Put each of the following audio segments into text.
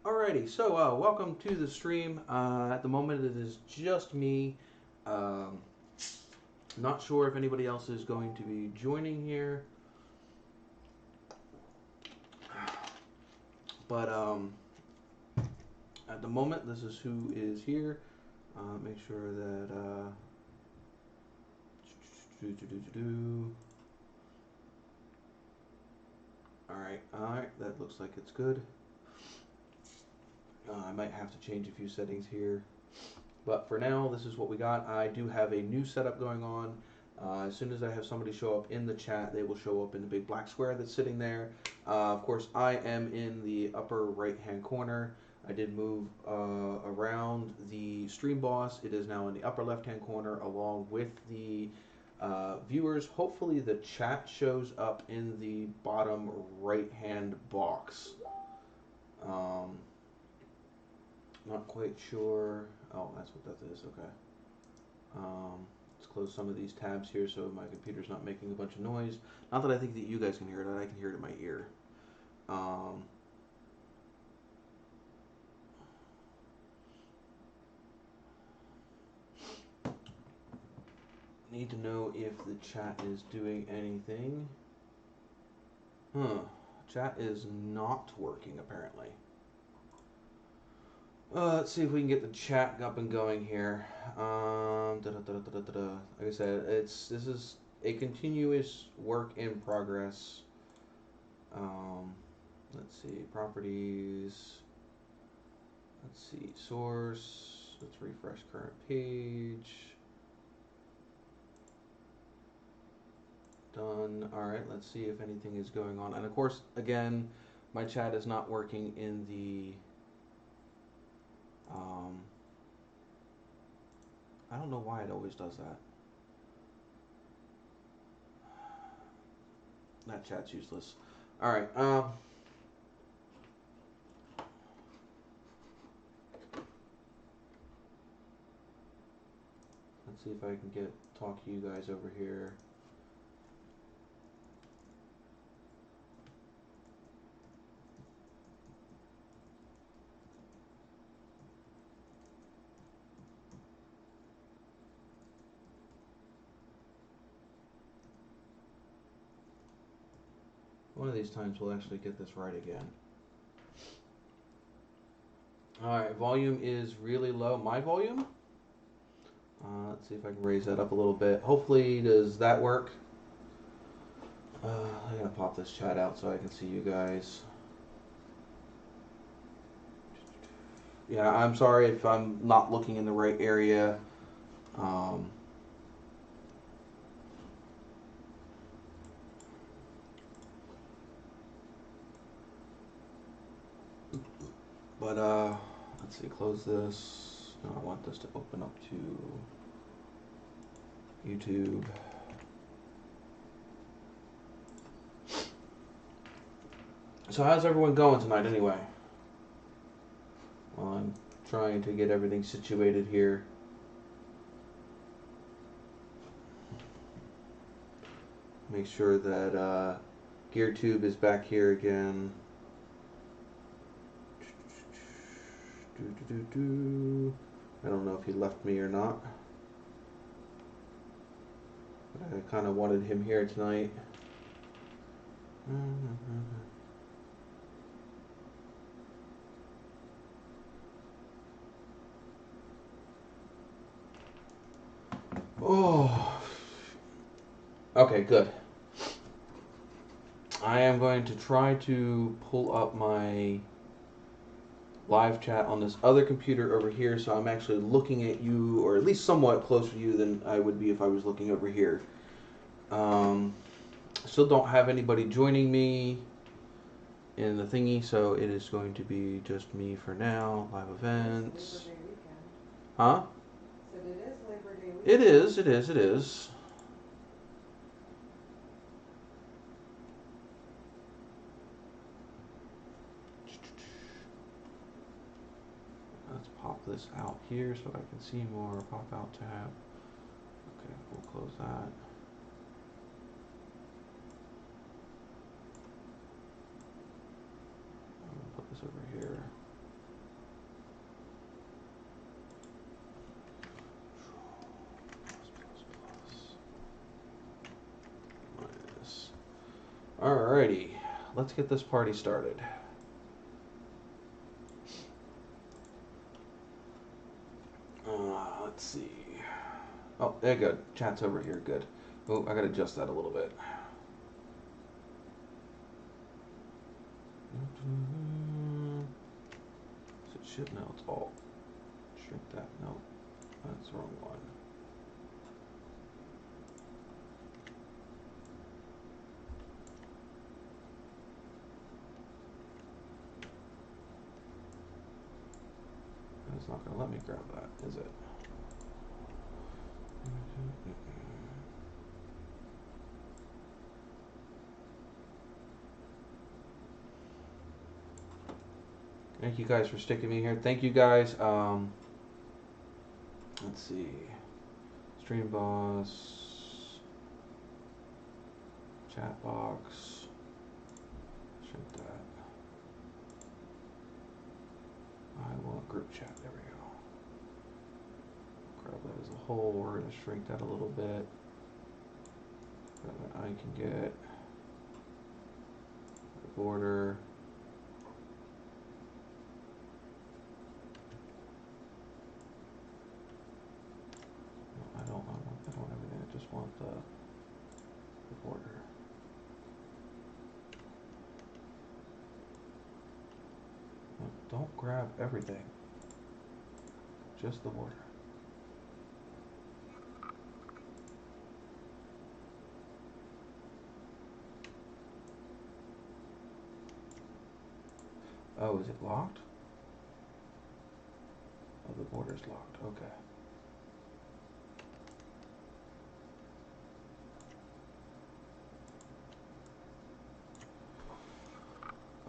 Alrighty, so welcome to the stream. At the moment, it is just me. Not sure if anybody else is going to be joining here, but at the moment, this is who is here. Make sure that Alright, that looks like it's good. I might have to change a few settings here, but for now, this is what we got. I do have a new setup going on. As soon as I have somebody show up in the chat, they will show up in the big black square that's sitting there. Of course, I am in the upper right-hand corner. I did move around the stream boss. It is now in the upper left-hand corner along with the viewers. Hopefully the chat shows up in the bottom right-hand box. Not quite sure. Oh, that's what that is. Okay. Let's close some of these tabs here so my computer's not making a bunch of noise. Not that I think that you guys can hear it. I can hear it in my ear. Need to know if the chat is doing anything. Chat is not working apparently. Let's see if we can get the chat up and going here. Like I said, this is a continuous work in progress. Let's see, properties. Let's see, source. Let's refresh current page. Done. All right, let's see if anything is going on. And of course, again, my chat is not working in the I don't know why it always does that. That chat's useless. All right. Let's see if I can talk to you guys over here. One of these times we'll actually get this right again. Alright, volume is really low. My volume? Let's see if I can raise that up a little bit. Hopefully, does that work? I'm going to pop this chat out so I can see you guys. Yeah, I'm sorry if I'm not looking in the right area. But let's see, close this. No, I want this to open up to YouTube. So how's everyone going tonight anyway? Well, I'm trying to get everything situated here. Make sure that GearTube is back here again. I don't know if he left me or not. But I kind of wanted him here tonight. Oh. Okay, good. I am going to try to pull up my live chat on this other computer over here, so I'm actually looking at you, or at least somewhat closer to you than I would be if I was looking over here. Still don't have anybody joining me in the thingy, so it is going to be just me for now. Live events. Labor Day weekend. Huh? Said it is Labor Day weekend. It is, it is, it is. Let's pop this out here so I can see more. Pop out tab. Okay, we'll close that. Put this over here. Alrighty, let's get this party started. Let's see. Oh, there, good. Chat's over here. Good. Oh, I gotta adjust that a little bit. Is it shift? No, it's alt. Shrink that. No, that's the wrong one. It's not gonna let me grab that, is it? Thank you guys for sticking me here. Thank you guys. Let's see. Stream boss. Chat box. Shrink that. I want group chat. There we go. Grab that as a whole. We're going to shrink that a little bit. That I can get. The border. No, I don't want everything. I just want the border. No, don't grab everything. Just the border. Oh, is it locked? Oh, the border's locked. Okay.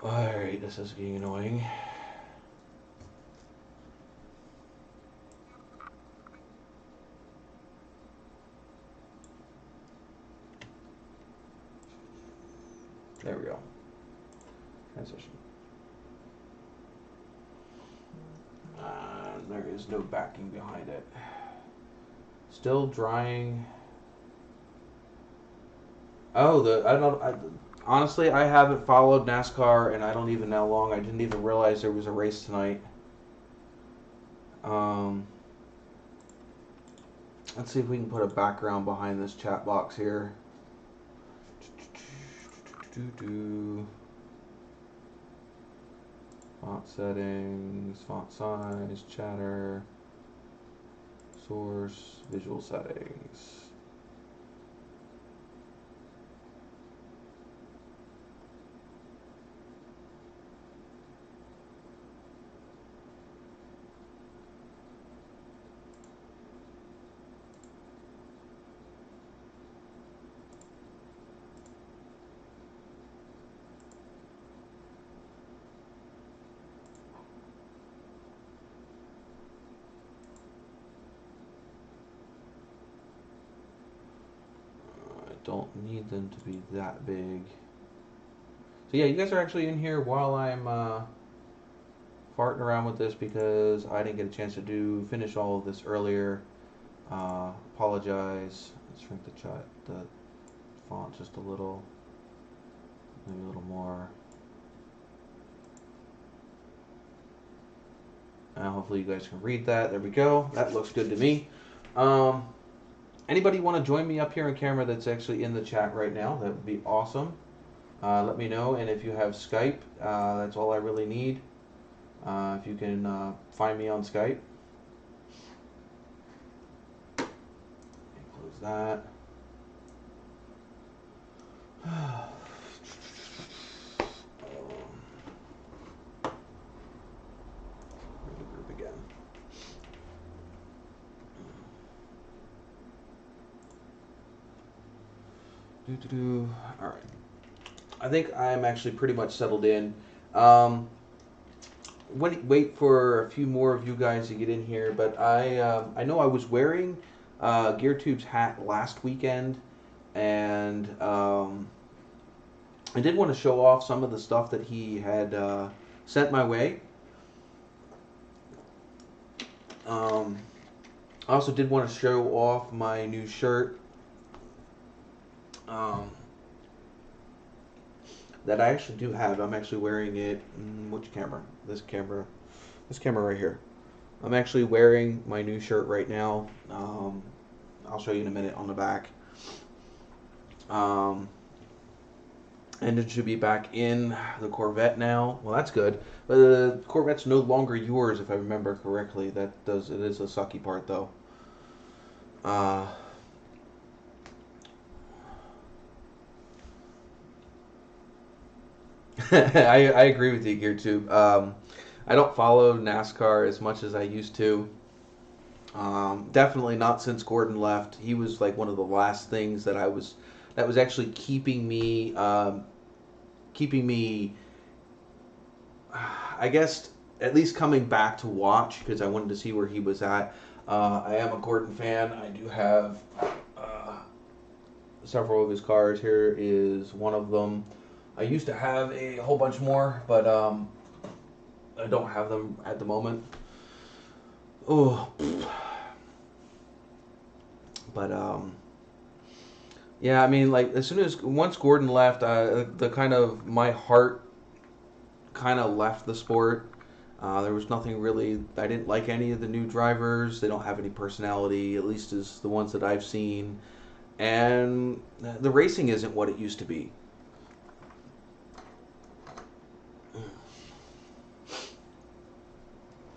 Alright, this is getting annoying. There we go. Transition. There is no backing behind it. Still drying. Oh, honestly, I haven't followed NASCAR, and I don't even know how long. I didn't even realize there was a race tonight. Let's see if we can put a background behind this chat box here. Font settings, font size, chatter, source, visual settings. Don't need them to be that big. So yeah, you guys are actually in here while I'm farting around with this because I didn't get a chance to finish all of this earlier. Apologize. Let's shrink the font just a little, maybe a little more. Hopefully you guys can read that. There we go. That looks good to me. Anybody want to join me up here on camera that's actually in the chat right now? That would be awesome. Let me know. And if you have Skype, that's all I really need. If you can find me on Skype. Close that. Group again. All right. I think I'm actually pretty much settled in. Wait for a few more of you guys to get in here, but I know I was wearing GearTube's hat last weekend, and I did want to show off some of the stuff that he had sent my way. I also did want to show off my new shirt. that I actually do have. I'm actually wearing it. Which camera? This camera. This camera right here. I'm actually wearing my new shirt right now. I'll show you in a minute on the back. Engine should be back in the Corvette now. Well, that's good. But the Corvette's no longer yours, if I remember correctly. It is a sucky part, though. I agree with you, GearTube. I don't follow NASCAR as much as I used to. Definitely not since Gordon left. He was like one of the last things that was actually keeping me, I guess, at least coming back to watch, because I wanted to see where he was at. I am a Gordon fan. I do have several of his cars. Here is one of them. I used to have a whole bunch more, but I don't have them at the moment. Oh, but yeah, I mean, like once Gordon left, the kind of my heart kind of left the sport. There was nothing really. I didn't like any of the new drivers. They don't have any personality, at least as the ones that I've seen, and the racing isn't what it used to be.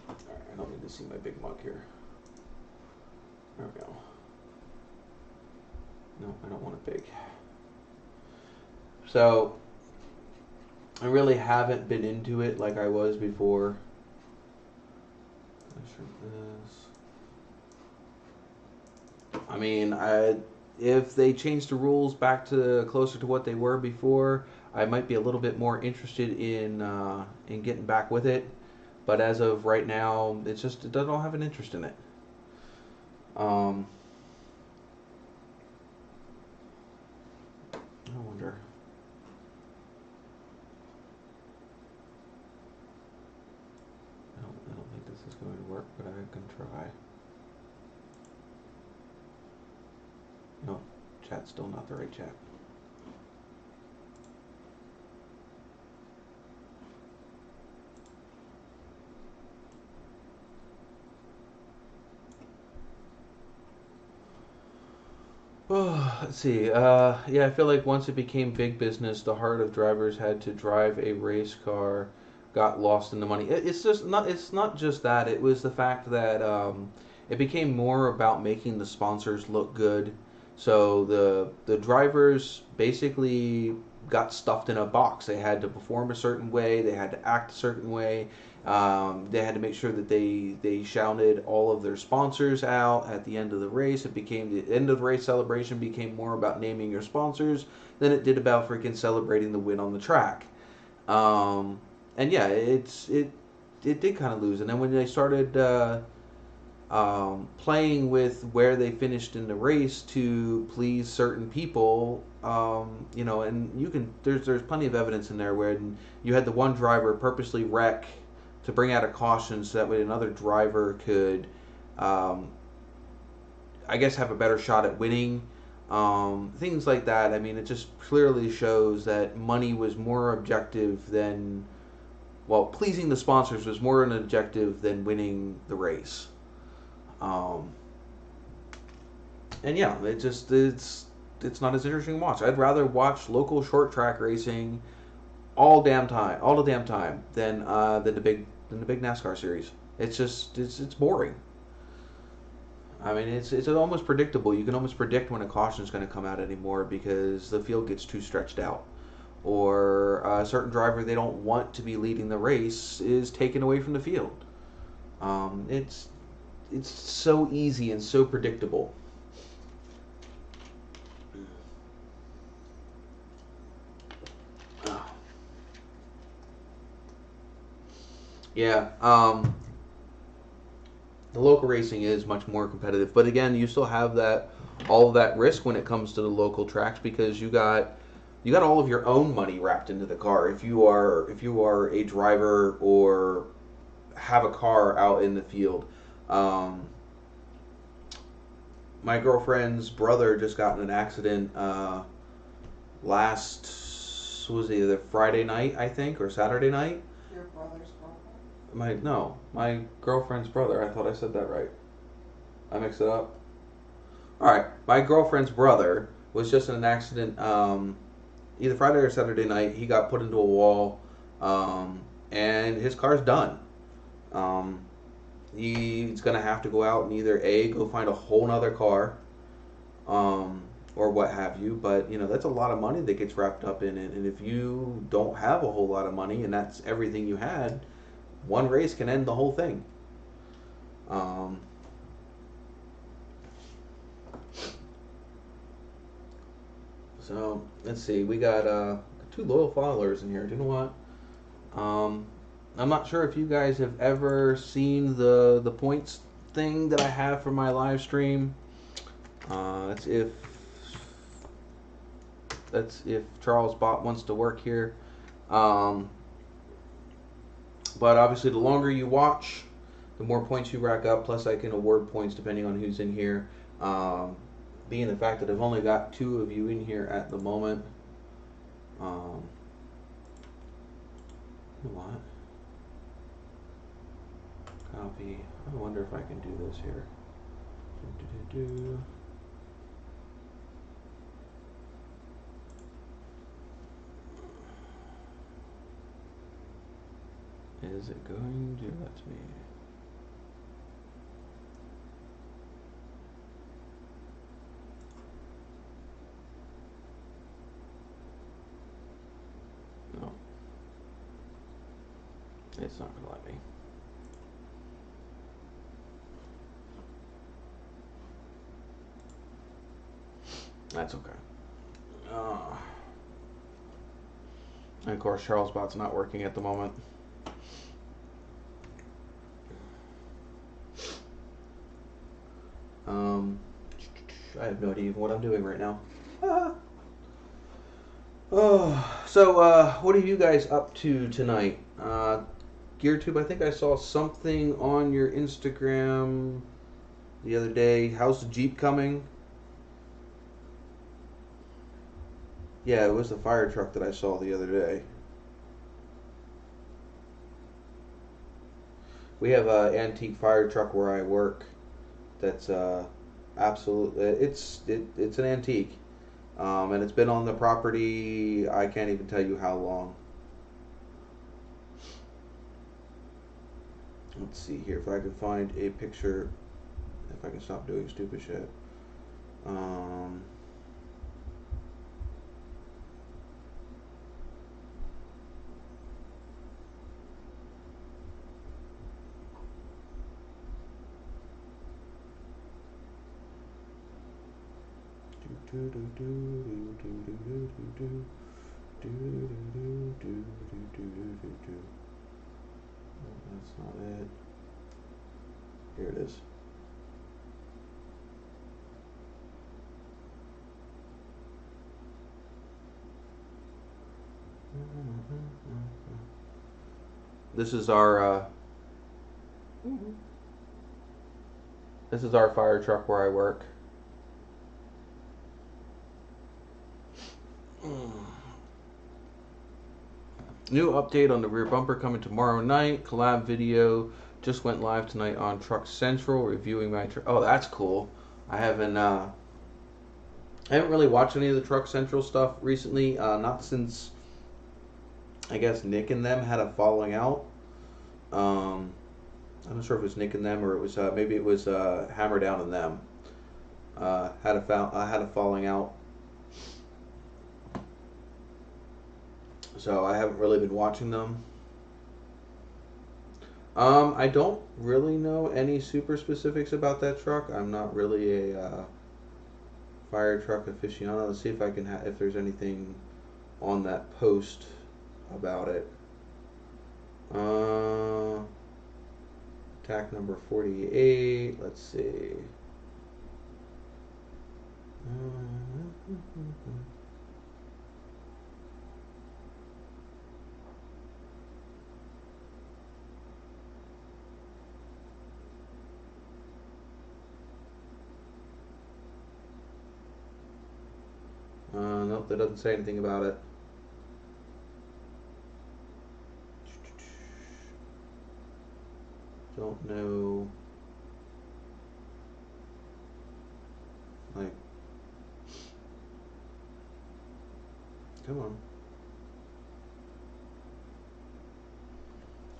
I don't need to see my big mug here. There we go. No, I don't want it big. So, I really haven't been into it like I was before. I mean, if they change the rules back to closer to what they were before, I might be a little bit more interested in getting back with it. But as of right now, it doesn't have an interest in it. I wonder. I don't think this is going to work, but I can try. No, chat's still not the right chat. Oh, let's see. Yeah, I feel like once it became big business, the heart of drivers had to drive a race car got lost in the money. It's just not. It's not just that. It was the fact that it became more about making the sponsors look good. So the drivers basically got stuffed in a box. They had to perform a certain way. They had to act a certain way. They had to make sure that they shouted all of their sponsors out at the end of the race. It became the end of the race celebration became more about naming your sponsors than it did about freaking celebrating the win on the track. And yeah, it did kind of lose. And then when they started playing with where they finished in the race to please certain people, and there's plenty of evidence in there where you had the one driver purposely wreck to bring out a caution so that way another driver could, I guess, have a better shot at winning. Things like that. I mean, it just clearly shows that money was more objective than, well, pleasing the sponsors was more an objective than winning the race. And yeah, it's not as interesting to watch. I'd rather watch local short track racing all the damn time than the big NASCAR series. It's boring. I mean, it's almost predictable. You can almost predict when a caution is going to come out anymore because the field gets too stretched out, or a certain driver they don't want to be leading the race is taken away from the field. It's so easy and so predictable. Yeah, the local racing is much more competitive, but again, you still have all of that risk when it comes to the local tracks because you got all of your own money wrapped into the car. If you are a driver or have a car out in the field, my girlfriend's brother just got in an accident last was either Friday night, I think, or Saturday night. Your brother's girlfriend? My girlfriend's brother. I thought I said that right. I mixed it up. All right, my girlfriend's brother was just in an accident. Either Friday or Saturday night. He got put into a wall, and his car's done. Um, he's gonna have to go out and either go find a whole nother car, or what have you. But that's a lot of money that gets wrapped up in it. And if you don't have a whole lot of money and that's everything you had, one race can end the whole thing. So let's see. We got 2 loyal followers in here. Do you know what? I'm not sure if you guys have ever seen the points thing that I have for my live stream. That's if Charles Bot wants to work here. But obviously, the longer you watch, the more points you rack up. Plus, I can award points depending on who's in here. Being the fact that I've only got 2 of you in here at the moment. You know what? Copy. I wonder if I can do this here. Is it going to let me? No. It's not going to let me. That's okay. And of course, Charles Bot's not working at the moment. I have no idea even what I'm doing right now. So what are you guys up to tonight? GearTube, I think I saw something on your Instagram the other day. How's the Jeep coming? Yeah, it was the fire truck that I saw the other day. We have an antique fire truck where I work. That's absolutely it's an antique, and it's been on the property. I can't even tell you how long. Let's see here if I can find a picture. If I can stop doing stupid shit. That's not it. Here it is. This is our this is our fire truck where I work. New update on the rear bumper coming tomorrow night. Collab video just went live tonight on Truck Central reviewing my truck. Oh, that's cool. I haven't really watched any of the Truck Central stuff recently. Not since I guess Nick and them had a falling out. I'm not sure if it was Nick and them or it was maybe it was Hammer Down and them. Had a falling out. So I haven't really been watching them. I don't really know any super specifics about that truck. I'm not really a fire truck aficionado. Let's see if I can if there's anything on that post about it. Attack number 48. Let's see. Nope, that doesn't say anything about it. Don't know. Like, come on.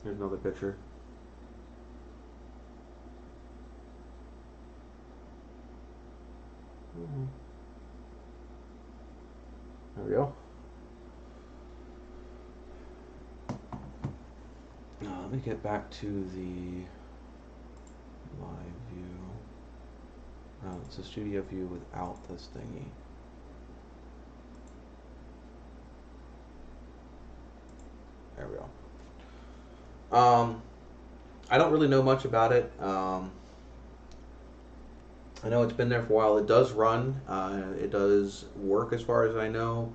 Here's another picture. There we go. Let me get back to the live view. Oh, it's a studio view without this thingy. There we go. I don't really know much about it. I know it's been there for a while. It does run. It does work as far as I know.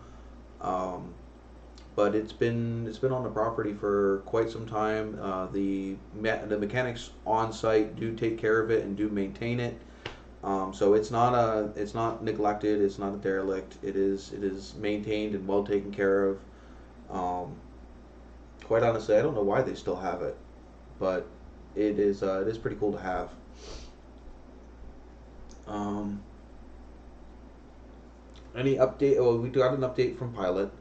But it's been on the property for quite some time. The mechanics on site do take care of it and do maintain it. So it's not neglected. It's not a derelict. It is maintained and well taken care of. Quite honestly, I don't know why they still have it, but it is pretty cool to have. Any update? Oh, we got an update from Pilot.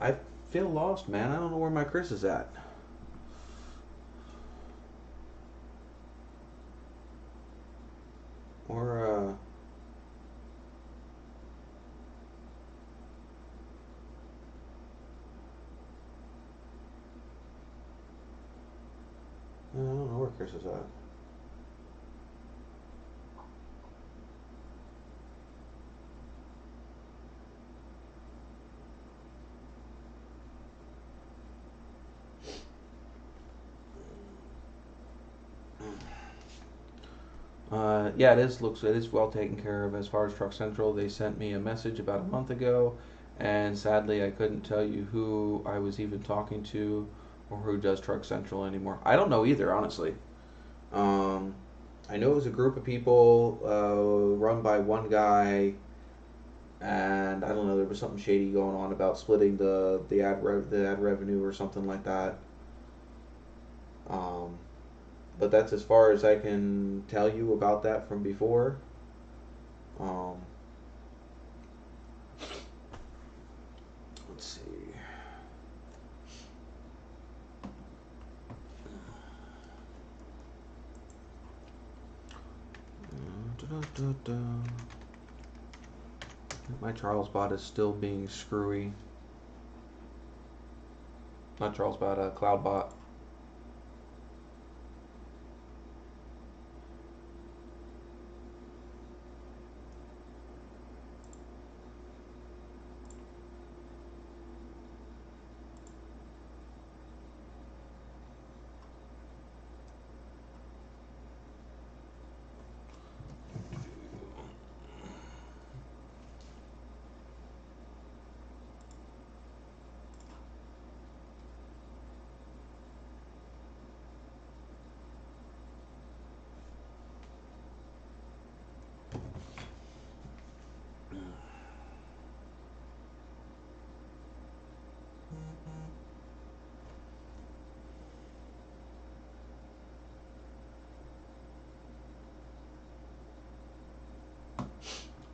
I feel lost, man. I don't know where my Chris is at. Or I don't know where Chris is at. Yeah, it is well taken care of as far as Truck Central. They sent me a message about a month ago, and sadly I couldn't tell you who I was even talking to or who does Truck Central anymore. I don't know either, honestly. I know it was a group of people run by one guy, and I don't know, there was something shady going on about splitting the ad revenue or something like that. But that's as far as I can tell you about that from before. Let's see. My Charles bot is still being screwy. Not Charles bot, Cloud bot.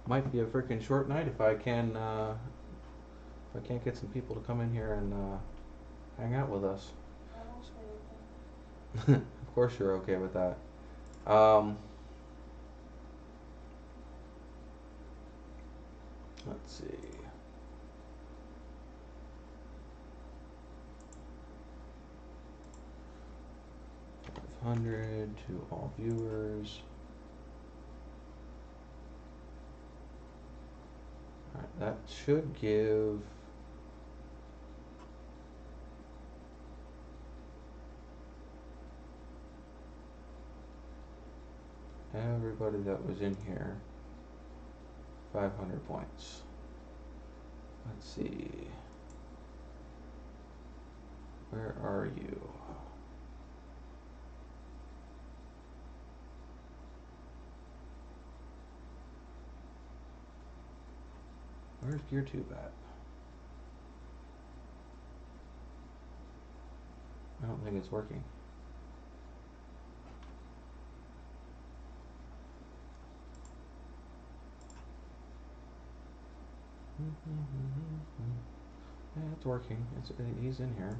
Might be a freaking short night if I can't get some people to come in here and hang out with us. Of course you're okay with that. Let's see. 500 to all viewers. Alright, that should give everybody that was in here 500 points. Let's see. Where are you? Where's GearTube at? I don't think it's working. Yeah, it's working. He's in here.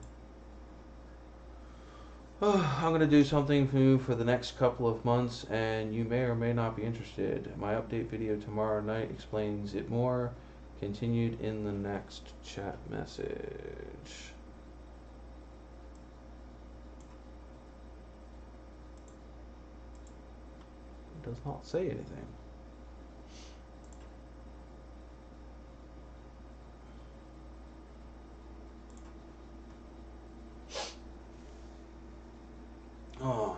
I'm going to do something new for the next couple of months, and you may or may not be interested. My update video tomorrow night explains it more. Continued in the next chat message. It does not say anything. Oh.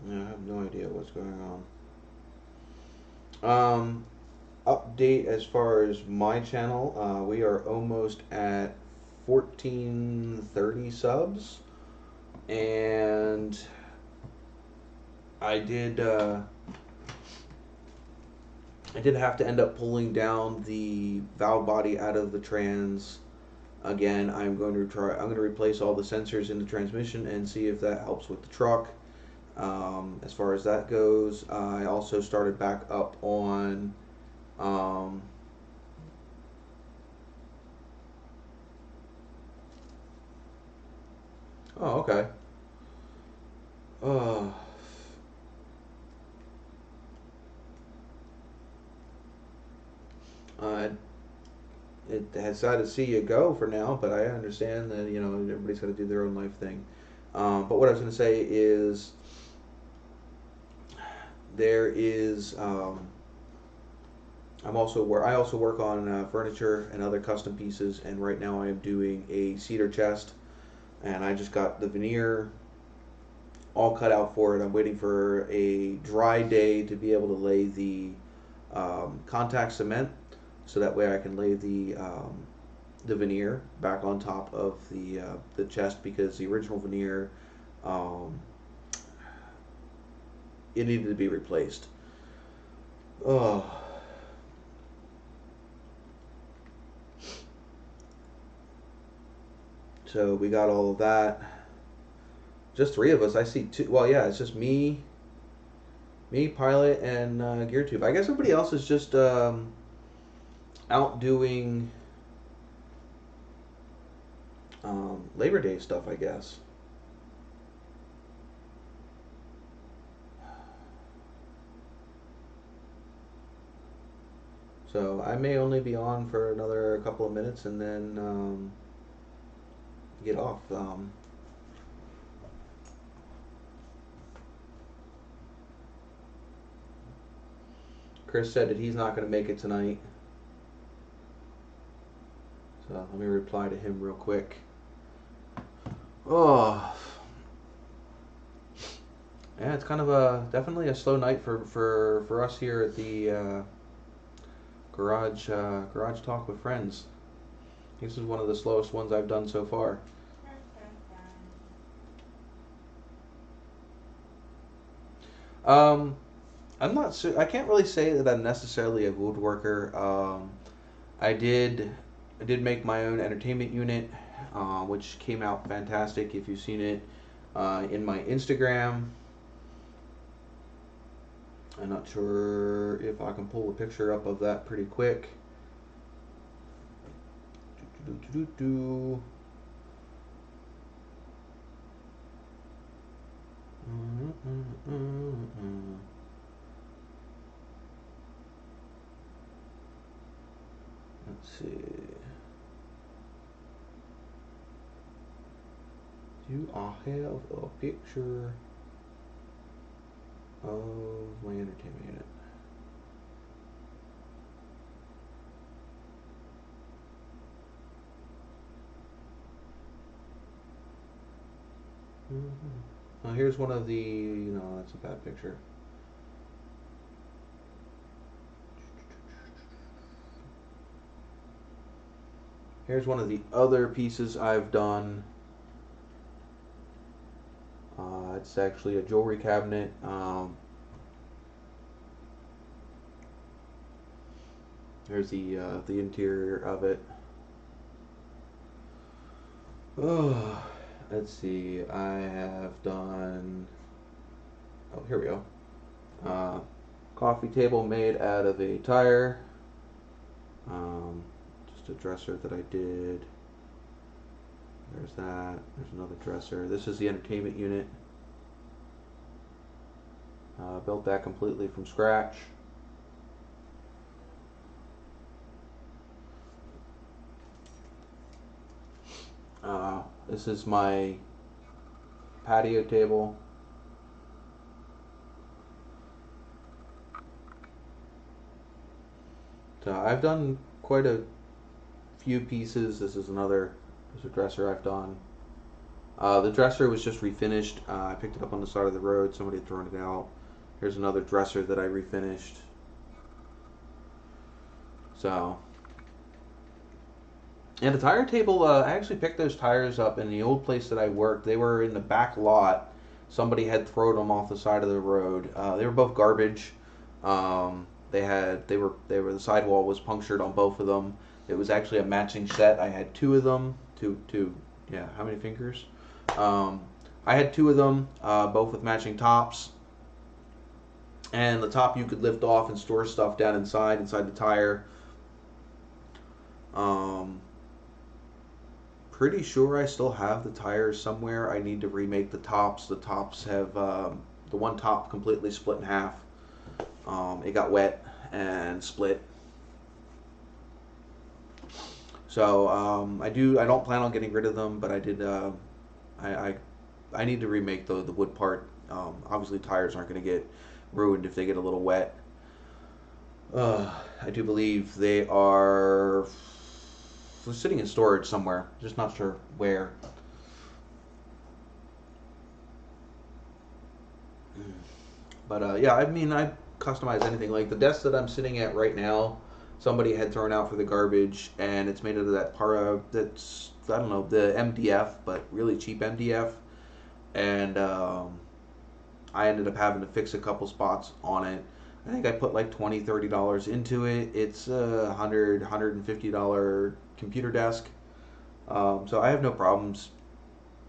Yeah, I have no idea what's going on. Update as far as my channel, we are almost at 1430 subs, and I did have to end up pulling down the valve body out of the trans. Again, I'm going to replace all the sensors in the transmission and see if that helps with the truck. As far as that goes, I also started back up on oh, okay. Uh, it has sad to see you go for now, but I understand that, you know, everybody's got to do their own life thing. But what I was going to say is there is I also work on furniture and other custom pieces, and right now I am doing a cedar chest, and I just got the veneer all cut out for it. I'm waiting for a dry day to be able to lay the contact cement, so that way I can lay the veneer back on top of the chest, because the original veneer it needed to be replaced. Oh. So we got all of that. Just three of us. I see two. Well, yeah, it's just me, Pilot, and GearTube. I guess everybody else is just out doing Labor Day stuff, I guess. So I may only be on for another couple of minutes and then get off. Chris said that he's not going to make it tonight. So let me reply to him real quick. Oh. Yeah, it's kind of definitely a slow night for us here at the garage talk with friends. This is one of the slowest ones I've done so far. I'm not sure. I can't really say that I'm necessarily a woodworker. I did make my own entertainment unit, which came out fantastic. If you've seen it in my Instagram, I'm not sure if I can pull a picture up of that pretty quick. Let's see. Do I have a picture of my entertainment unit? Now here's one of the, that's a bad picture. Here's one of the other pieces I've done. It's actually a jewelry cabinet. There's the interior of it. Oh, let's see, I have done, oh, here we go. Coffee table made out of a tire. Just a dresser that I did. There's that. There's another dresser. This is the entertainment unit. Built that completely from scratch. This is my patio table. So I've done quite a few pieces. This is another, there's a dresser I've done. The dresser was just refinished. I picked it up on the side of the road. Somebody had thrown it out. Here's another dresser that I refinished. So, and the tire table, I actually picked those tires up in the old place that I worked. They were in the back lot. Somebody had thrown them off the side of the road. They were both garbage. The sidewall was punctured on both of them. It was actually a matching set. I had two of them. Yeah, how many fingers? I had two of them, both with matching tops. And the top you could lift off and store stuff down inside the tire. Pretty sure I still have the tires somewhere. I need to remake the tops. The tops have, the one top completely split in half. It got wet and split. So I don't plan on getting rid of them, but I did. I need to remake the wood part. Obviously, tires aren't going to get ruined if they get a little wet. I do believe they're sitting in storage somewhere. Just not sure where. But yeah, I mean, I customize anything. Like the desk that I'm sitting at right now, somebody had thrown out for the garbage, and it's made out of that that's, I don't know, the MDF, but really cheap MDF. And I ended up having to fix a couple spots on it. I think I put like $20-$30 into it. It's a $150 computer desk. So I have no problems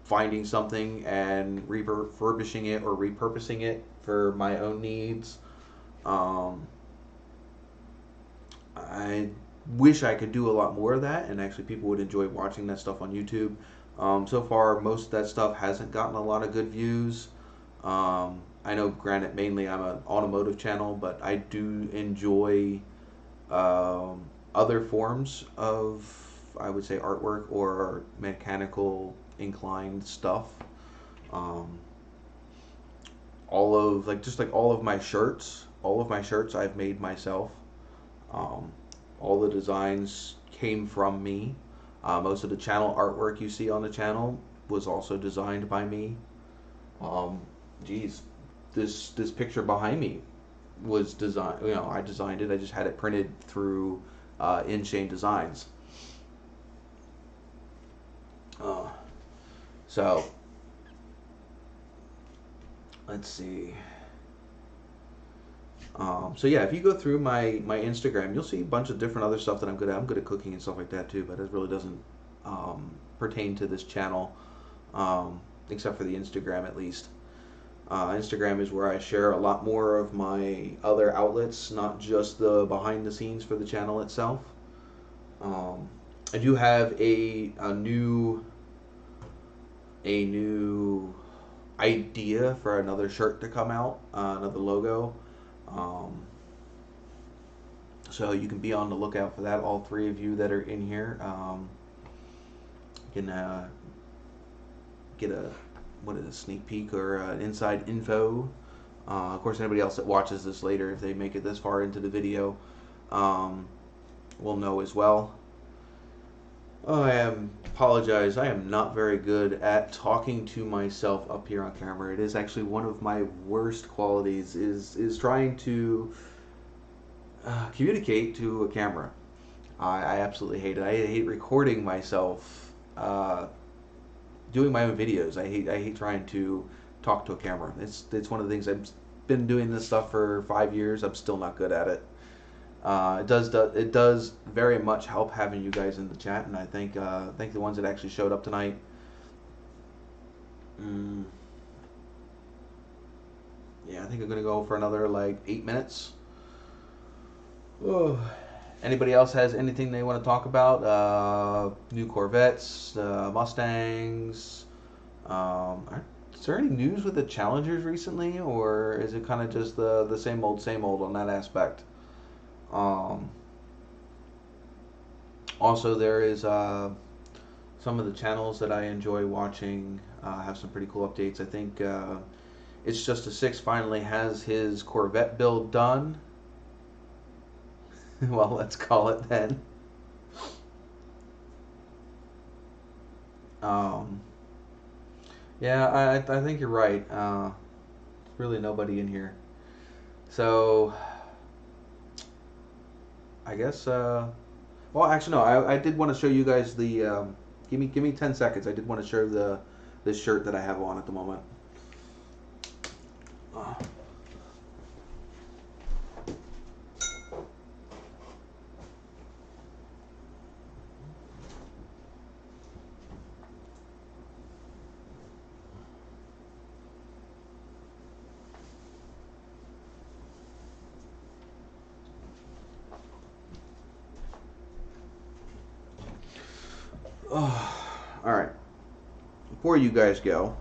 finding something and refurbishing it or repurposing it for my own needs. I wish I could do a lot more of that, and actually people would enjoy watching that stuff on YouTube. So far, most of that stuff hasn't gotten a lot of good views. I know, granted, mainly I'm an automotive channel, but I do enjoy other forms of, I would say, artwork or mechanical inclined stuff. All of my shirts I've made myself. All the designs came from me. Most of the channel artwork you see on the channel was also designed by me. This picture behind me was designed. I designed it. I just had it printed through InShane Designs. So let's see. So yeah, if you go through my Instagram, you'll see a bunch of different other stuff that I'm good at. I'm good at cooking and stuff like that too, but it really doesn't pertain to this channel, except for the Instagram at least. Instagram is where I share a lot more of my other outlets, not just the behind the scenes for the channel itself. I do have a new idea for another shirt to come out, another logo. So you can be on the lookout for that. All three of you that are in here can get a sneak peek or an inside info. Of course, anybody else that watches this later, if they make it this far into the video, will know as well. I apologize. I am not very good at talking to myself up here on camera. It is actually one of my worst qualities is trying to communicate to a camera. I absolutely hate it. I hate recording myself doing my own videos. I hate trying to talk to a camera. It's one of the things. I've been doing this stuff for 5 years. I'm still not good at it. It does very much help having you guys in the chat, and I thank the ones that actually showed up tonight. Yeah, I think I'm gonna go for another like 8 minutes. Oh. Anybody else has anything they want to talk about? New Corvettes, Mustangs. Is there any news with the Challengers recently, or is it kind of just the same old on that aspect? Also, there is some of the channels that I enjoy watching have some pretty cool updates. I think It's Just a Six finally has his Corvette build done. Well, let's call it then. Um, yeah, I think you're right. Really nobody in here. So, I guess, well, actually, no, I did want to show you guys the, give me 10 seconds. I did want to show this shirt that I have on at the moment. All right. Before you guys go,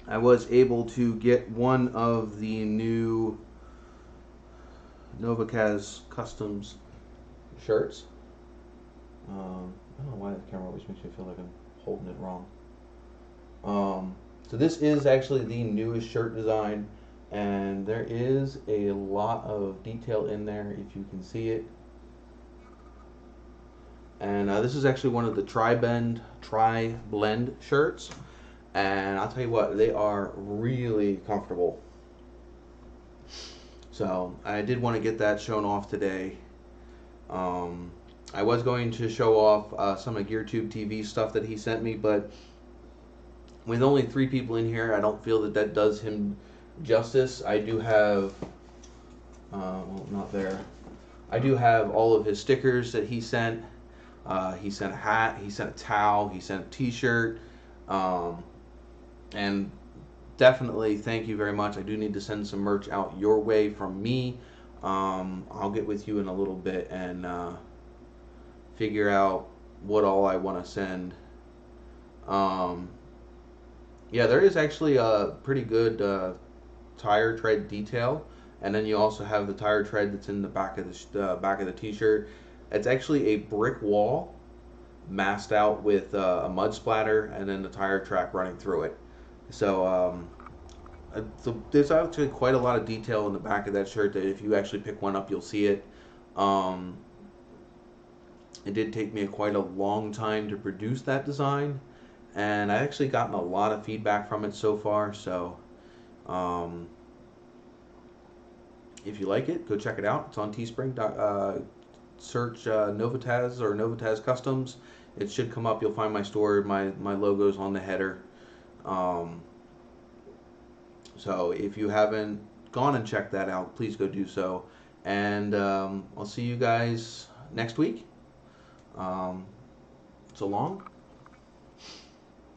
I was able to get one of the new NOVAtazz Customs shirts. I don't know why the camera always makes me feel like I'm holding it wrong. So this is actually the newest shirt design, and there is a lot of detail in there if you can see it. And this is actually one of the tri-blend shirts, and I'll tell you what, they are really comfortable. So I did want to get that shown off today. I was going to show off some of GearTube TV stuff that he sent me, but with only 3 people in here, I don't feel that does him justice. I do have, well, not there. I do have all of his stickers that he sent. He sent a hat, he sent a towel, he sent a t-shirt, and definitely thank you very much. I do need to send some merch out your way from me. I'll get with you in a little bit and figure out what all I want to send. Yeah, there is actually a pretty good tire tread detail, and then you also have the tire tread that's in the back of the t-shirt. It's actually a brick wall masked out with a mud splatter and then the tire track running through it. So there's actually quite a lot of detail in the back of that shirt that if you actually pick one up, you'll see it. It did take me quite a long time to produce that design, and I've actually gotten a lot of feedback from it so far. So if you like it, go check it out. It's on Teespring. Search NOVAtazz or NOVAtazz Customs. It should come up. You'll find my store. My logo's on the header. So if you haven't gone and checked that out, please go do so. And I'll see you guys next week. So long.